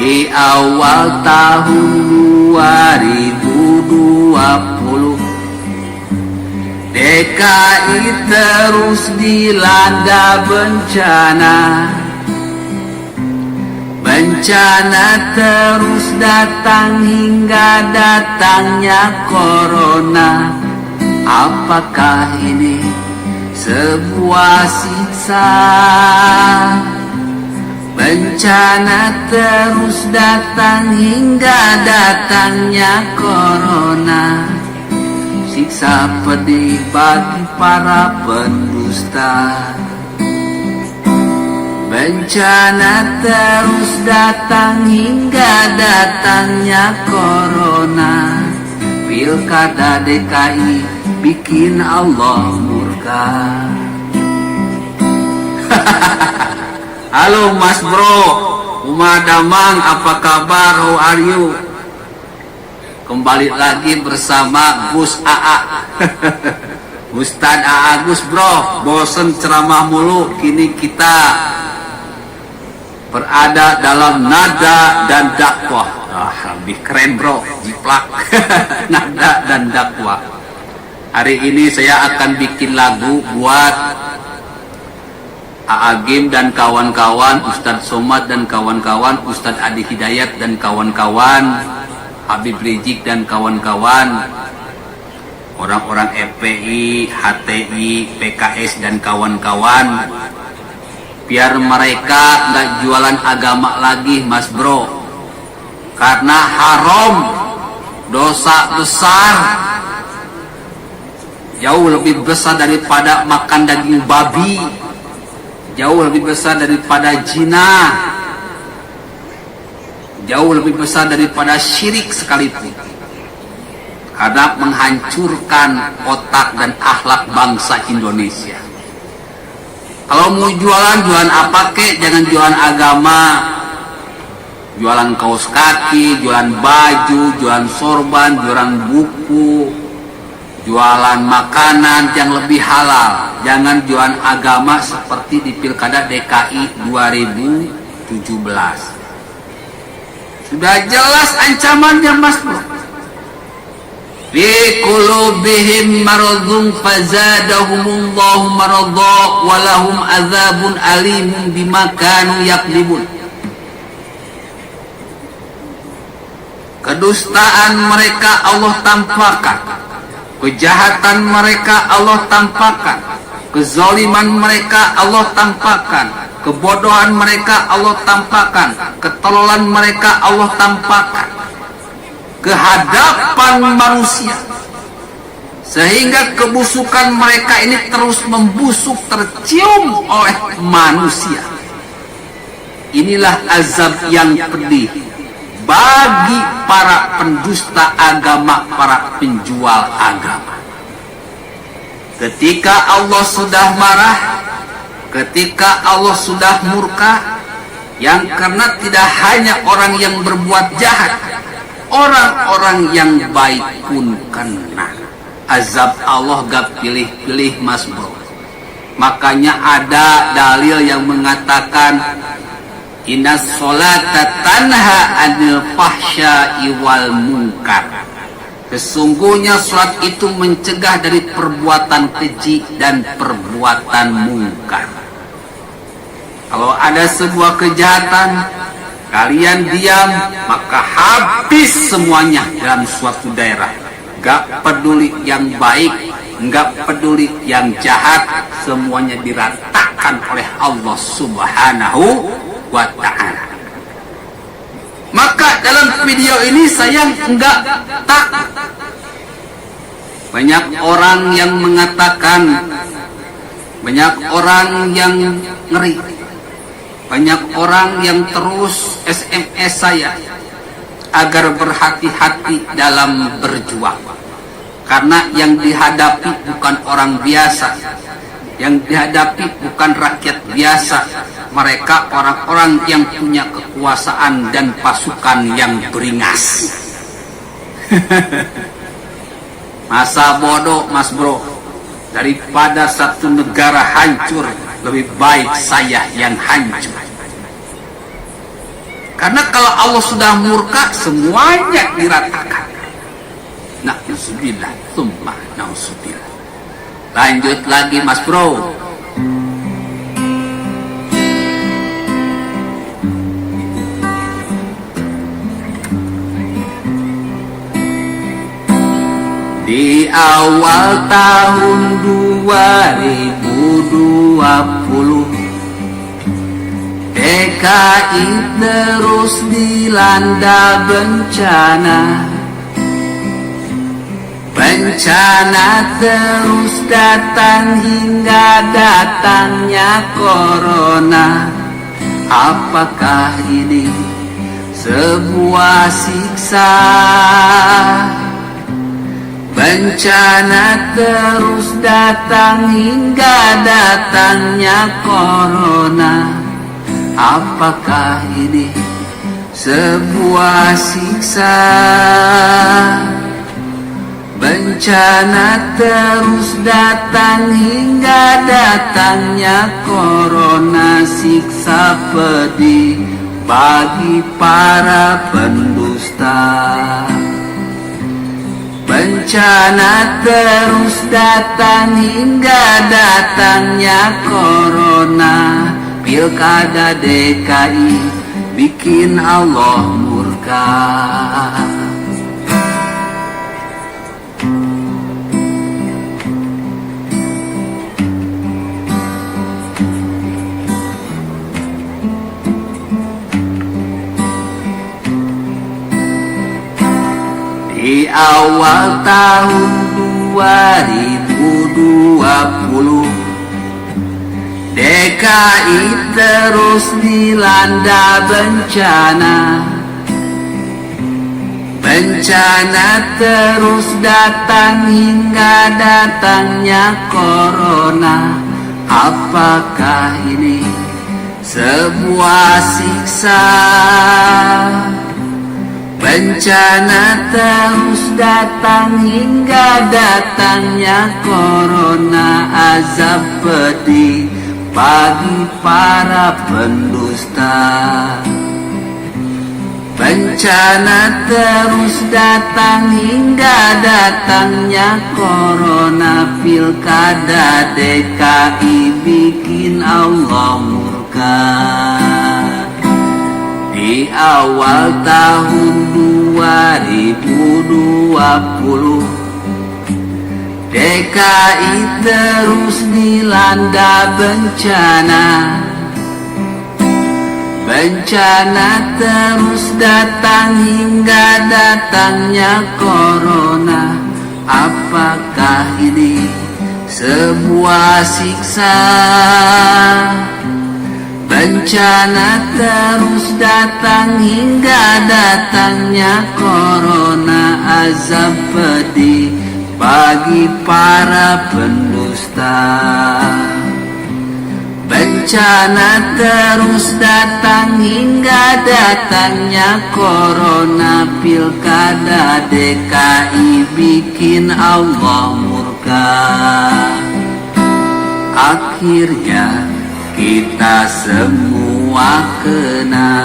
di awal tahun 2020. DKI terus dilanda bencana. Bencana terus datang hingga datangnya corona. Apakah ini sebuah siksa? Bencana terus datang hingga datangnya corona. Siksa pedih bagi para pendusta. Bencana terus datang hingga datangnya corona. Pilkada DKI bikin Allah murka. Halo Mas Bro, Uma Damang, apa kabar? How are you? Kembali lagi bersama Gus AA. Ustadz AA Gus Bro, bosen ceramah mulu. Kini kita berada dalam nada dan dakwah. Lebih keren bro, jiplak. Nada dan dakwah. Hari ini saya akan bikin lagu buat Aagim dan kawan-kawan, Ustadz Somad dan kawan-kawan, Ustadz Adi Hidayat dan kawan-kawan, Habib Rizik dan kawan-kawan, orang-orang FPI, HTI, PKS dan kawan-kawan. Biar mereka nggak jualan agama lagi Mas Bro, karena haram, dosa besar, jauh lebih besar daripada makan daging babi, jauh lebih besar daripada zina, jauh lebih besar daripada syirik sekalipun, karena menghancurkan otak dan akhlak bangsa Indonesia. Kalau mau jualan, jualan apa kek? Jangan jualan agama. Jualan kaos kaki, jualan baju, jualan sorban, jualan buku, jualan makanan yang lebih halal. Jangan jualan agama seperti di Pilkada DKI 2017. Sudah jelas ancamannya Mas Bro. Fi qulubihim maradun fazadahumullahu marada wa lahum adzabun alimun bima kanu yakdzibun. Kedustaan mereka Allah tampakkan, kejahatan mereka Allah tampakkan, kezaliman mereka Allah tampakkan, kebodohan mereka Allah tampakkan, ketololan mereka Allah tampakkan ke hadapan manusia, sehingga kebusukan mereka ini terus membusuk, tercium oleh manusia. Inilah azab yang pedih bagi para pendusta agama, para penjual agama. Ketika Allah sudah marah, ketika Allah sudah murka, yang karena tidak hanya orang yang berbuat jahat, orang-orang yang baik pun kena azab Allah. Gak pilih-pilih Mas Bro. Makanya ada dalil yang mengatakan inna sholata tanha anil fahsya'i wal munkar. Sesungguhnya sholat itu mencegah dari perbuatan keji dan perbuatan mungkar. Kalau ada sebuah kejahatan, kalian diam, maka habis semuanya dalam suatu daerah. Gak peduli yang baik, gak peduli yang jahat, semuanya diratakan oleh Allah Subhanahu wa ta'ala. Maka dalam video ini saya enggak takut. Banyak orang yang mengatakan, banyak orang yang ngeri, banyak orang yang terus SMS saya agar berhati-hati dalam berjuang. Karena yang dihadapi bukan orang biasa, yang dihadapi bukan rakyat biasa. Mereka orang-orang yang punya kekuasaan dan pasukan yang beringas. Masa bodoh Mas Bro. Daripada satu negara hancur, lebih baik saya yang hancur. Karena kalau Allah sudah murka, semuanya diratakan. Na'udzubillah, tsumma na'udzubillah. Lanjut lagi Mas Bro. Di awal tahun 2020, DKI terus dilanda bencana. Bencana terus datang hingga datangnya corona. Apakah ini sebuah siksa? Bencana terus datang hingga datangnya corona. Apakah ini sebuah siksa? Bencana terus datang hingga datangnya corona. Siksa pedih bagi para pendusta. Bencana terus datang hingga datangnya corona. Pilkada DKI bikin Allah murka. Di awal tahun 2020, DKI terus dilanda bencana. Bencana terus datang hingga datangnya corona. Apakah ini sebuah siksa? Bencana terus datang hingga datangnya corona. Azab pedih bagi para pendusta. Bencana terus datang hingga datangnya corona. Pilkada DKI bikin Allah murka. Di awal tahun 2020, DKI terus dilanda bencana. Bencana terus datang hingga datangnya corona. Apakah ini sebuah siksa? Bencana terus datang hingga datangnya corona. Azab pedih bagi para pendusta. Bencana terus datang hingga datangnya corona. Pilkada DKI bikin Allah murka. Akhirnya kita semua kena.